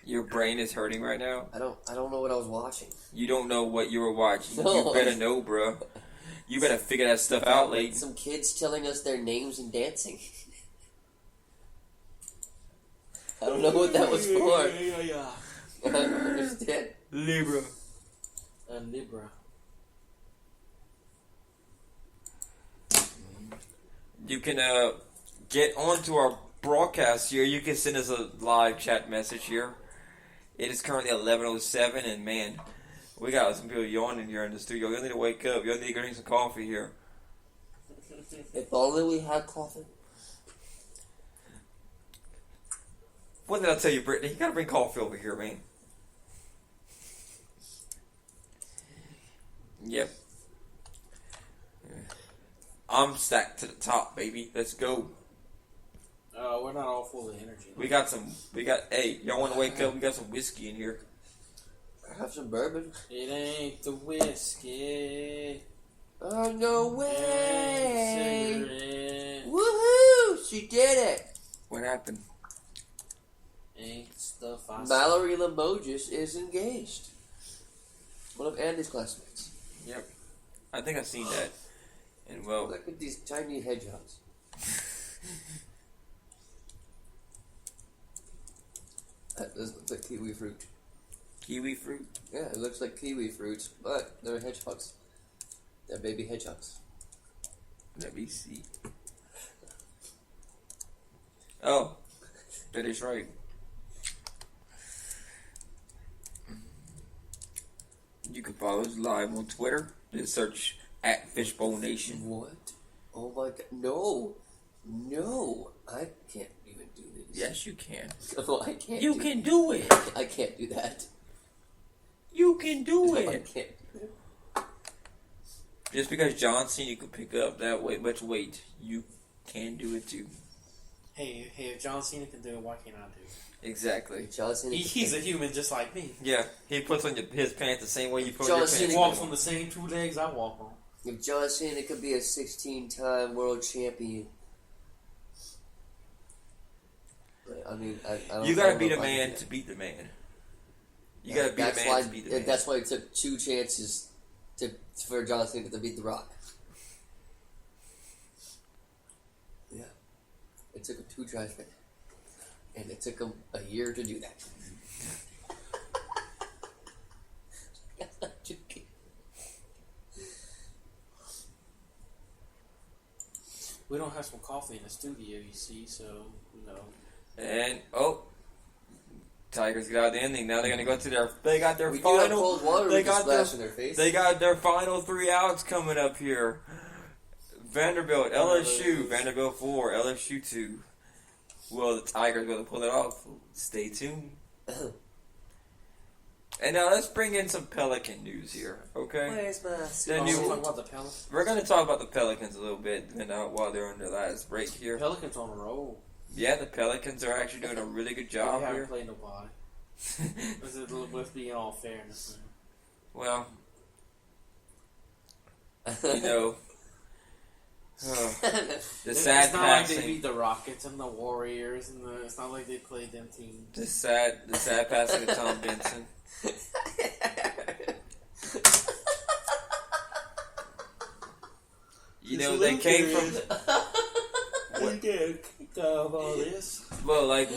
your brain is hurting right now? I don't know what I was watching. You don't know what you were watching. No. You better know, bro. You better figure that stuff out, Layton. Some kids telling us their names and dancing. I don't know what that was for. Yeah. I don't understand. Libra. Libra. You can get onto our broadcast here. You can send us a live chat message here. It is currently 11:07, and man, we got some people yawning here in the studio. You'll need to wake up. You'll need to go drink some coffee here. If only we had coffee. What did I tell you, Brittany? You gotta bring coffee over here, man. Yep. I'm stacked to the top, baby. Let's go. We're not all full of energy. Hey, y'all want to wake up? We got some whiskey in here. I have some bourbon. It ain't the whiskey. Oh, no way! Cigarette. Woohoo! She did it! What happened? Ain't stuff I Mallory Lamogis is engaged. One of Andy's classmates. Yep. I think I've seen that. And well, Look at these tiny hedgehogs. That does look like kiwi fruit. kiwi fruit. Yeah, it looks like kiwi fruits, but they're hedgehogs. They're baby hedgehogs. Let me see. Oh, that is right. You can follow us live on Twitter. Just search @Fishbowl Nation. What? Oh my god. No. No. I can't even do this. Yes, you can. No, I can't. You can do it. I can't do that. You can do No, I it. can't do it. Just because John Cena could pick up that much weight, you can do it too. Hey, if John Cena can do it, why can't I do it? Exactly. John Cena. He's a human just like me. Yeah, he puts on his pants the same way you put on John your Cena pants. He walks on the same two legs I walk on. If John Cena could be a 16-time world champion. I mean, I don't You gotta know be if the I can man do to that. beat the man. You gotta be the That's man why, to beat the man. That's why it took 2 chances for John Cena to beat The Rock. Yeah. It took him 2 tries for that. And it took him a year to do that. That's not joking. We don't have some coffee in the studio, you see, so, And Tigers got out the ending. Now they're gonna go to their. They got their We do have final. cold water They we can got splash their. in their face. They got their final 3 outs coming up here. Vanderbilt, LSU, Vanderbilt 4, LSU 2. Will the Tigers going to pull it off? Stay tuned. And now let's bring in some Pelican news here, okay? Where's my Then you you- talk about the Pelicans. We're going to talk about the Pelicans a little bit while they're on their last break here. Pelicans on a roll. Yeah, the Pelicans are actually doing a really good job They haven't here. played nobody. Let's be in all fairness. Well, you know, the It's sad not like they passing. beat the Rockets and the Warriors, and it's not like they played them teams. The sad passing of Tom Benson. You know, they came from. We get kicked out of all this. Well, like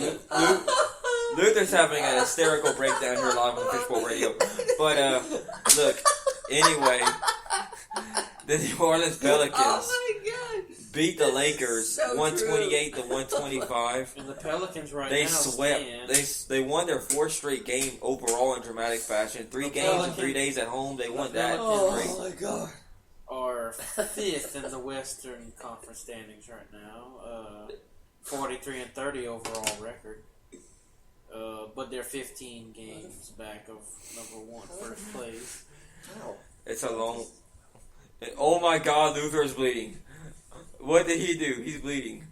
Luther's having a hysterical breakdown here live on Fishbowl Radio. But look, anyway, The New Orleans Pelicans Oh my god! beat the Lakers So 128 to 125. And the Pelicans right They now swept. stand. They won their fourth straight game overall in dramatic fashion. 3 The games in Pelicans- 3 days at home. They won that. Pelicans- Oh my god! Are fifth in the Western Conference standings right now. 43-30 overall record. But they're 15 games back of number 1, first place. Wow. It's a long. Oh my God, Luther is bleeding. What did he do? He's bleeding.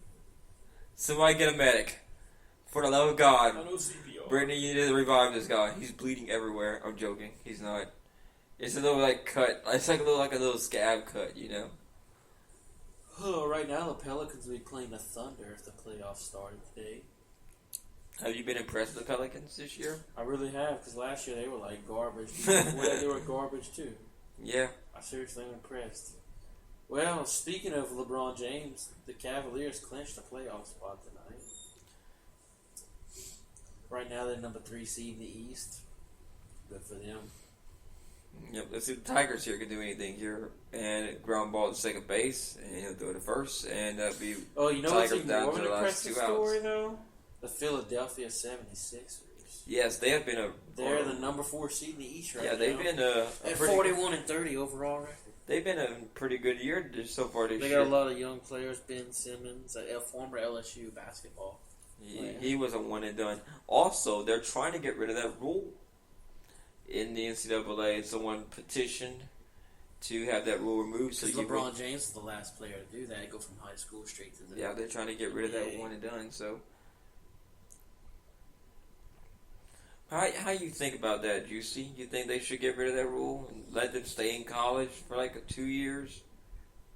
Somebody get a medic. For the love of God. Brittany, you need to revive this guy. He's bleeding everywhere. I'm joking. He's not. It's a little cut. It's like a little scab cut, you know. Oh, right now the Pelicans will be playing the Thunder if the playoffs started today. Have you been impressed with the Pelicans this year? I really have, because last year they were like garbage. Well, they were garbage too. Yeah. I seriously am impressed. Well, speaking of LeBron James, the Cavaliers clinched a playoff spot tonight. Right now they're number 3 seed in the East. Good for them. Yep, let's see if the Tigers here can do anything here. And ground ball to second base, and he'll do it at first, and that'll be Oh, you know Tigers what's even down more to of the an last impressive 2 outs. story, though? The Philadelphia 76ers. Yes, they have been They're the number 4 seed in the East right now. yeah, they've been at 41-30 overall record. They've been a pretty good year so far this They year. got a lot of young players. Ben Simmons, a former LSU basketball. He was a one and done. Also, they're trying to get rid of that rule in the NCAA. Someone petitioned to have that rule removed. So Because you LeBron James is the last player to do that. Go from high school straight to the... yeah, they're trying to get rid of that Yeah. one and done. So, how you think about that, Juicy? You think they should get rid of that rule and let them stay in college for 2 years?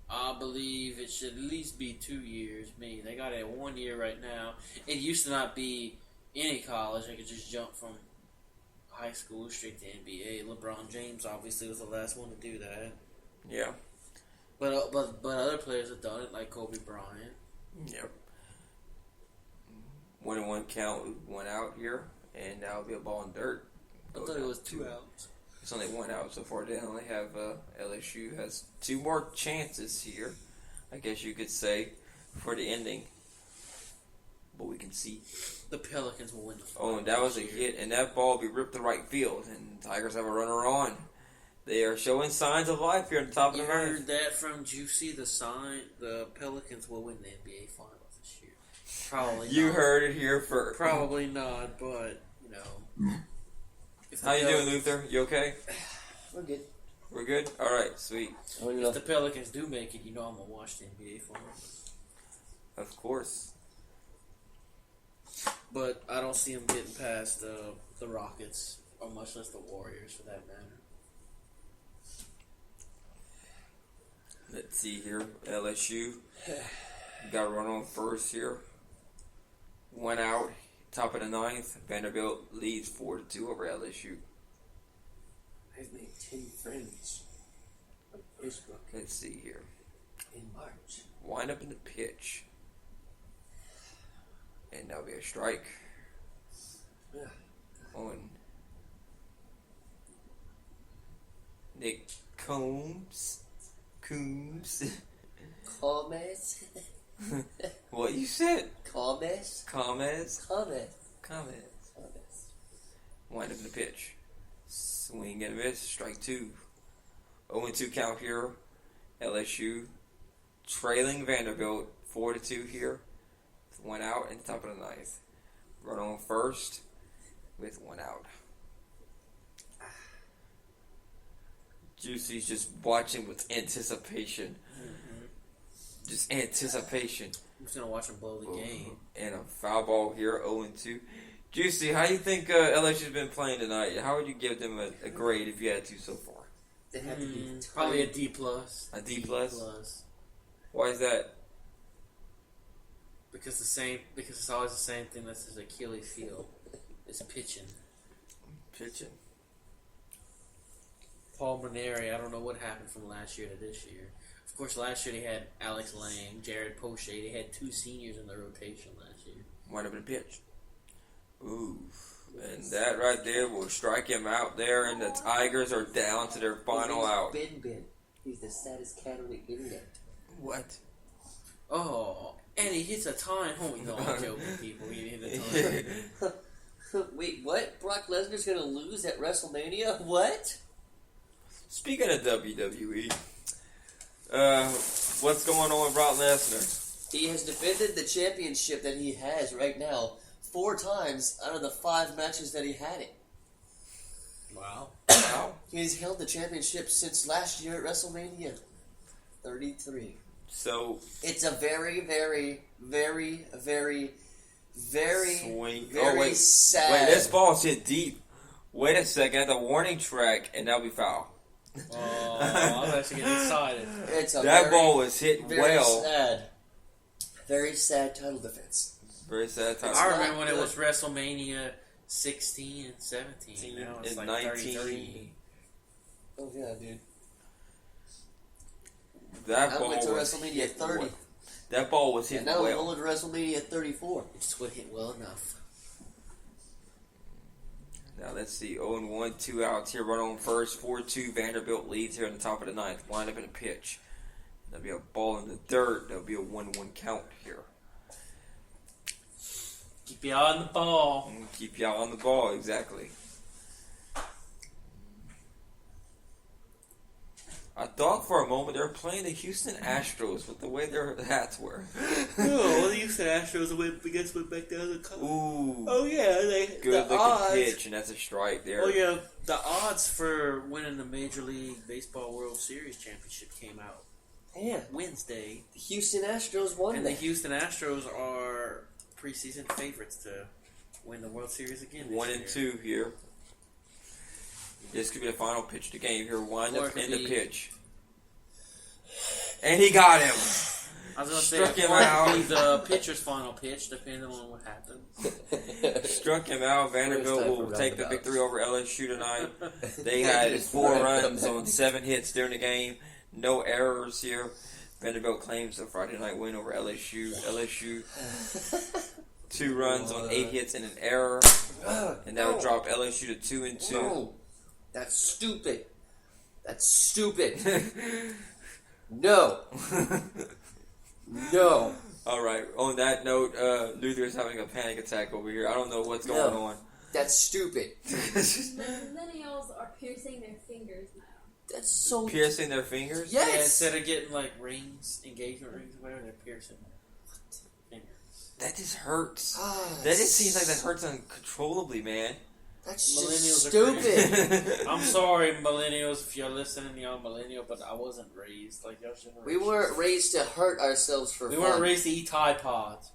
I believe it should at least be 2 years. They got it at 1 year right now. It used to not be any college. They could just jump from high school straight to NBA. LeBron James obviously was the last one to do that. Yeah. But other players have done it, like Kobe Bryant. Yep. 1-1 count, 1 out here, and now it'll be a ball in dirt. I thought it was 2 outs. It's only 1 out so far. They only have LSU has 2 more chances here, I guess you could say, for the ending. But we can see. The Pelicans will win the Oh, and that was a hit, and that ball will be ripped to right field, and the Tigers have a runner on. They are showing signs of life here at the top of You the ninth. heard that from Juicy? The Pelicans will win the NBA Finals this year. Probably You not. heard it here first. Probably not, but, if the How you doing, Pel- Luther? You okay? We're good. We're good? All right, sweet. I don't even If know. the Pelicans do make it, I'm going to watch the NBA Finals. Of course. But I don't see them getting past the Rockets, or much less the Warriors, for that matter. Let's see here. LSU got a run on first here. 1 out. Top of the ninth. Vanderbilt leads 4-2 over LSU. I've made 10 friends on Facebook Let's see here. in March. Wind up in the pitch. And that'll be a strike Yeah. on Nick Combs. Comments? What you said? Comments? Comments? Comments. Comments. Wind up in the pitch. Swing and a miss. Strike 2. 0-2 count here. LSU trailing Vanderbilt 4-2 here. 1 out and top of the ninth. Run on first with 1 out. Juicy's just watching with anticipation. Just anticipation. I'm just going to watch them blow the game. And a foul ball here, 0-2. Juicy, how do you think LSU's been playing tonight? How would you give them a grade if you had to so far? They had to be Probably a D plus. A D plus? Why is that? Because it's always the same thing. That's his Achilles heel. It's pitching. Pitching. Paul Maneri, I don't know what happened from last year to this year. Of course, last year they had Alex Lang, Jared Poche. They had 2 seniors in the rotation last year. Wind up in the pitch. Ooh. And that right there will strike him out there, and the Tigers are down to their final out. Ben. He's the saddest cat on the internet. What? Oh, and he hits a time. Oh, no, I'm joking, people. He hit a time. Wait, what? Brock Lesnar's gonna lose at WrestleMania? What? Speaking of WWE, what's going on with Brock Lesnar? He has defended the championship that he has right now 4 times out of the 5 matches that he had it. Wow. Wow. He's held the championship since last year at WrestleMania 33. So It's a very, very, very, very, very, swing. very wait, sad. wait. This ball's hit deep. Wait a second. The warning track, and that'll be foul. Oh, I'm actually getting excited. It's a That very, ball was hit very well. sad. Very sad title defense. Very sad time. I not remember when it good. was WrestleMania 16 and 17. Now it's In like 19. 33. Oh yeah, dude. That I ball went to was WrestleMania hit 30. well. That ball was hit And now we're well. going to WrestleMania 34. It's what hit well enough. Now let's see. 0-1, 2 outs here. Run on first. 4-2. Vanderbilt leads here in the top of the 9th. Wind up in a pitch. There'll be a ball in the third. There'll be a 1-1 count here. Keep your eye on the ball. Keep y'all on the ball, exactly. I thought for a moment they were playing the Houston Astros with the way their hats were. Oh, the Houston Astros went back down the cup. Ooh. Oh yeah, Good looking pitch, and that's a strike there. Oh yeah, the odds for winning the Major League Baseball World Series championship came out Yeah. Wednesday, The Houston Astros won and the that. Houston Astros are preseason favorites to win the World Series again. This 1 year. and 2 here. This could be the final pitch of the game here. Wind Or it up could in the be- pitch. And he got him. I was gonna Struck say him it might out. be the pitcher's final pitch, depending on what happens. Struck him out. Vanderbilt First time will for take the roundabouts. victory over LSU tonight. They had 4 runs on 7 hits during the game. No errors here. Vanderbilt claims a Friday night win over LSU. LSU 2 runs on 8 hits and an error, and that'll drop LSU to 2 and 2. No. That's stupid. That's stupid. No. No. All right. On that note, Luther's having a panic attack over here. I don't know what's going on. That's stupid. Millennials are piercing their fingers now. That's so... Piercing their fingers. Yes. Yeah, instead of getting like rings, engagement rings, or whatever, they're piercing their fingers. That just hurts. Ah, That just seems like that hurts uncontrollably, man. That's Millennials just are stupid. I'm sorry, millennials, if you're listening, y'all millennial, but I wasn't raised like y'all generation. We weren't raised to hurt ourselves for We fun. weren't raised to eat Tide Pods.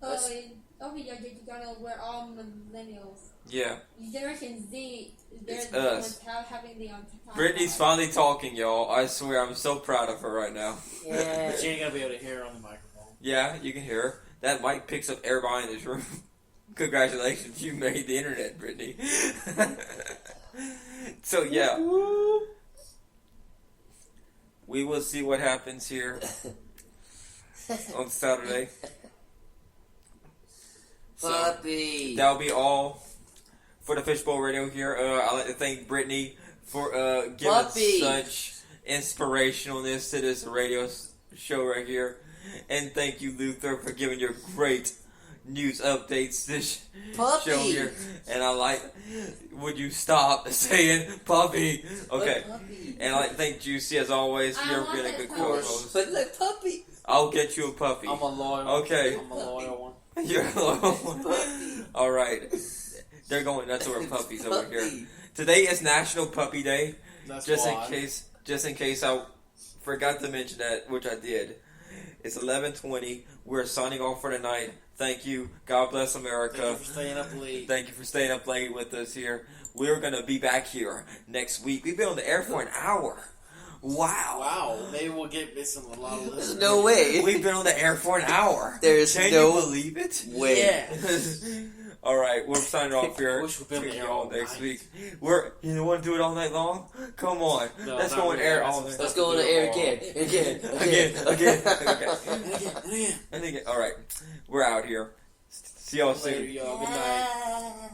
Oh, you gotta, we're all millennials. Yeah. Generation Z, they're It's the us. ones having the Brittany's finally talking, y'all. I swear, I'm so proud of her right now. Yeah. But you ain't gonna be able to hear her on the microphone. Yeah, you can hear her. That mic picks up everybody in this room. Congratulations, you made the internet, Brittany. So, yeah. We will see what happens here on Saturday. So, Puppy. that'll be all for the Fishbowl Radio here. I'd like to thank Brittany for giving Puppy. such inspirationalness to this radio show right here. And thank you, Luther, for giving your great news updates this Puppy. show here. And I like, would you stop saying puppy? Okay. Puppy. And I'd like to thank Juicy, as always, I for want being a that good puppy. co-host. But like puppy. I'll get you a puppy. I'm a loyal. Okay. I'm a loyal one. You're alone. Puppy. All right. They're going nuts over puppies over here. Puppy. Today is National Puppy Day. That's Just why. in case I forgot to mention that, which I did. It's 11:20. We're signing off for tonight. Thank you. God bless Thank America. you for staying up late. Thank you for staying up late with us here. We're going to be back here next week. We've been on the air for an hour. Wow. Wow, maybe we'll get missing a lot of There's listeners. no way. We've been on the air for an hour. There's Can no you believe it? way. Yeah. All right, we're signing off here. Wish we'd been Tune on the in air all next night. week. You want to do it all night long? Come on, No, let's not go on really. air That's all some night. Let's stuff go on to the do air tomorrow. again. Okay. And again. All right, we're out here. See y'all Later, soon. y'all. Good night.